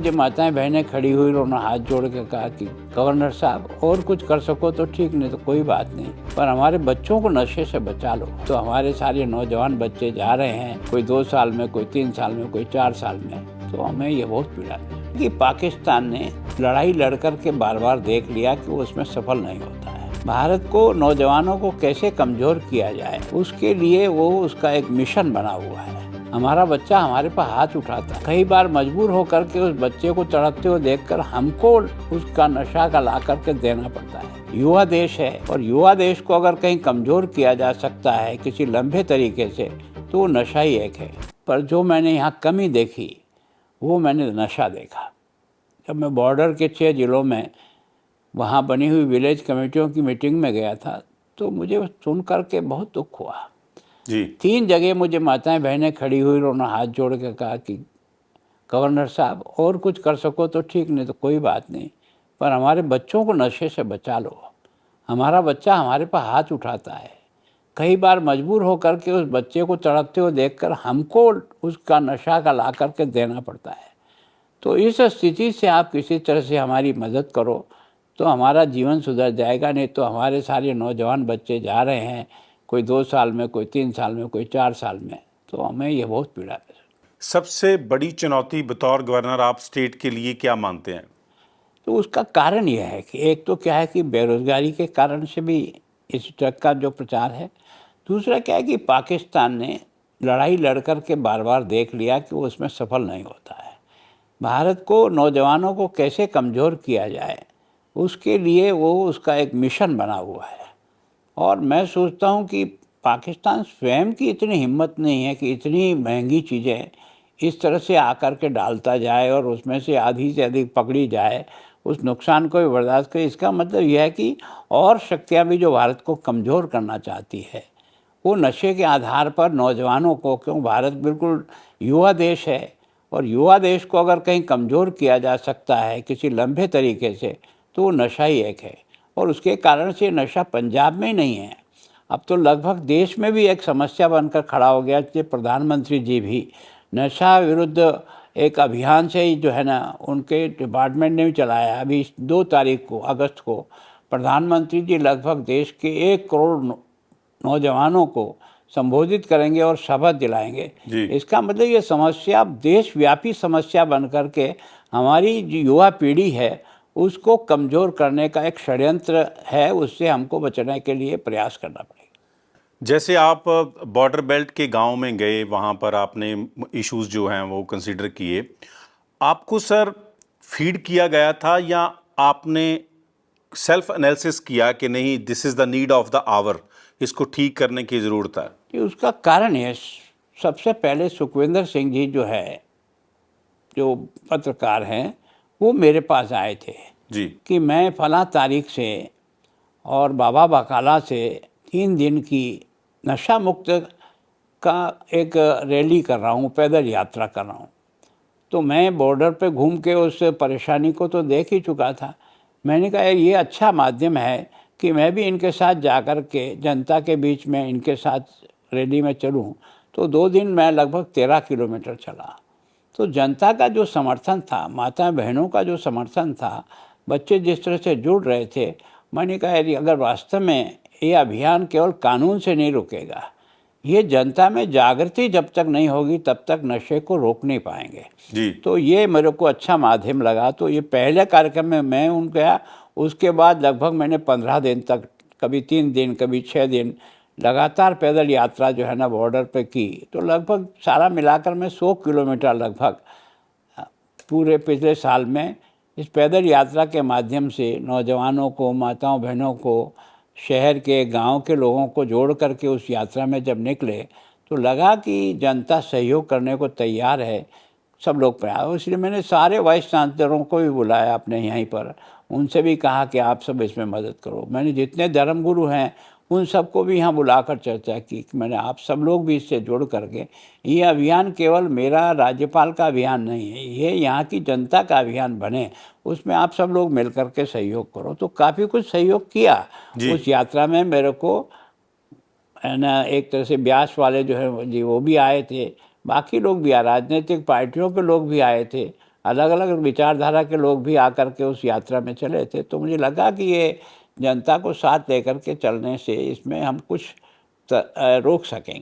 जो माताएं बहनें खड़ी हुई उन्होंने हाथ जोड़ के कहा कि गवर्नर साहब और कुछ कर सको तो ठीक, नहीं तो कोई बात नहीं, पर हमारे बच्चों को नशे से बचा लो। तो हमारे सारे नौजवान बच्चे जा रहे हैं, कोई 2 साल में, कोई 3 साल में, कोई 4 साल में। तो हमें ये बहुत पीड़ा है कि पाकिस्तान ने लड़ाई लड़ कर के बार बार देख लिया कि वो उसमें सफल नहीं होता है। भारत को, नौजवानों को कैसे कमजोर किया जाए, उसके लिए वो उसका एक मिशन बना हुआ है। हमारा बच्चा हमारे पर हाथ उठाता, कई बार मजबूर होकर के उस बच्चे को तड़पते हुए देखकर हमको उसका नशा का ला करके देना पड़ता है। युवा देश है और युवा देश को अगर कहीं कमजोर किया जा सकता है किसी लंबे तरीके से, तो वो नशा ही एक है। पर जो मैंने यहाँ कमी देखी वो मैंने नशा देखा। जब मैं बॉर्डर के 6 जिलों में वहाँ बनी हुई विलेज कमेटियों की मीटिंग में गया था, तो मुझे सुन करके बहुत दुख हुआ जी। 3 जगह मुझे माताएं बहनें खड़ी हुई उन्होंने हाथ जोड़ के कहा कि गवर्नर साहब और कुछ कर सको तो ठीक, नहीं तो कोई बात नहीं, पर हमारे बच्चों को नशे से बचा लो। हमारा बच्चा हमारे पर हाथ उठाता है, कई बार मजबूर होकर के उस बच्चे को तड़पते हुए देखकर हमको उसका नशा का ला करके देना पड़ता है। तो इस स्थिति से आप किसी तरह से हमारी मदद करो तो हमारा जीवन सुधर जाएगा, नहीं तो हमारे सारे नौजवान बच्चे जा रहे हैं, कोई 2 साल में, कोई 3 साल में, कोई 4 साल में। तो हमें ये बहुत पीड़ा है। सबसे बड़ी चुनौती बतौर गवर्नर आप स्टेट के लिए क्या मानते हैं? तो उसका कारण यह है कि एक तो क्या है कि बेरोजगारी के कारण से भी इस ड्रग का जो प्रचार है। दूसरा क्या है कि पाकिस्तान ने लड़ाई लड़ कर के बार बार देख लिया कि वो उसमें सफल नहीं होता है। भारत को, नौजवानों को कैसे कमज़ोर किया जाए, उसके लिए वो उसका एक मिशन बना हुआ है। और मैं सोचता हूँ कि पाकिस्तान स्वयं की इतनी हिम्मत नहीं है कि इतनी महंगी चीज़ें इस तरह से आकर के डालता जाए और उसमें से आधी से अधिक पकड़ी जाए, उस नुकसान को भी बर्दाश्त करे। इसका मतलब यह है कि और शक्तियाँ भी जो भारत को कमज़ोर करना चाहती है, वो नशे के आधार पर नौजवानों को, क्यों भारत बिल्कुल युवा देश है और युवा देश को अगर कहीं कमज़ोर किया जा सकता है किसी लंबे तरीके से, तो वो नशा ही एक है। और उसके कारण से नशा पंजाब में ही नहीं है, अब तो लगभग देश में भी एक समस्या बनकर खड़ा हो गया। कि प्रधानमंत्री जी भी नशा विरुद्ध एक अभियान से ही जो है ना, उनके डिपार्टमेंट ने भी चलाया। अभी 2 तारीख को, अगस्त को, प्रधानमंत्री जी लगभग देश के 1 करोड़ नौजवानों को संबोधित करेंगे और शपथ दिलाएंगे। इसका मतलब ये समस्या देशव्यापी समस्या बन करके हमारी जो युवा पीढ़ी है उसको कमज़ोर करने का एक षड्यंत्र है। उससे हमको बचने के लिए प्रयास करना पड़ेगा। जैसे आप बॉर्डर बेल्ट के गांव में गए, वहां पर आपने इश्यूज जो हैं वो कंसीडर किए। आपको सर फीड किया गया था या आपने सेल्फ एनालिसिस किया कि नहीं, this is the need of the hour, इसको ठीक करने की ज़रूरत है? कि उसका कारण है, सबसे पहले सुखविंदर सिंह जी जो है, जो पत्रकार हैं, वो मेरे पास आए थे जी। कि मैं फलां तारीख से और बाबा बकाला से 3 दिन की नशा मुक्त का एक रैली कर रहा हूँ, पैदल यात्रा कर रहा हूँ। तो मैं बॉर्डर पे घूम के उस परेशानी को तो देख ही चुका था। मैंने कहा ये अच्छा माध्यम है कि मैं भी इनके साथ जाकर के जनता के बीच में इनके साथ रैली में चलूँ। तो 2 दिन मैं लगभग 13 किलोमीटर चला। तो जनता का जो समर्थन था, माता बहनों का जो समर्थन था, बच्चे जिस तरह से जुड़ रहे थे, मैंने कहा यार अगर वास्तव में ये अभियान केवल कानून से नहीं रुकेगा, ये जनता में जागृति जब तक नहीं होगी तब तक नशे को रोक नहीं पाएंगे जी। तो ये मेरे को अच्छा माध्यम लगा। तो ये पहले कार्यक्रम में मैं उन गया, उसके बाद लगभग मैंने 15 दिन तक, कभी 3 दिन, कभी 6 दिन लगातार पैदल यात्रा जो है ना बॉर्डर पे की। तो लगभग सारा मिलाकर मैं 100 किलोमीटर लगभग पूरे पिछले साल में इस पैदल यात्रा के माध्यम से नौजवानों को, माताओं बहनों को, शहर के, गांव के लोगों को जोड़ करके उस यात्रा में जब निकले तो लगा कि जनता सहयोग करने को तैयार है, सब लोग प्रयास। इसलिए मैंने सारे वाइस चांसलरों को भी बुलाया अपने यहीं पर, उनसे भी कहा कि आप सब इसमें मदद करो। मैंने जितने धर्मगुरु हैं उन सबको भी यहाँ बुलाकर चर्चा की कि मैंने आप सब लोग भी इससे जुड़ करके, ये अभियान केवल मेरा राज्यपाल का अभियान नहीं है, ये यहाँ की जनता का अभियान बने, उसमें आप सब लोग मिल कर के सहयोग करो। तो काफ़ी कुछ सहयोग किया उस यात्रा में। मेरे को है ना, एक तरह से ब्यास वाले जो है जी वो भी आए थे, बाकी लोग भी आए, राजनीतिक पार्टियों के लोग भी आए थे, अलग अलग विचारधारा के लोग भी आकर के उस यात्रा में चले थे। तो मुझे लगा कि ये जनता को साथ लेकर के चलने से इसमें हम कुछ रोक सकेंगे।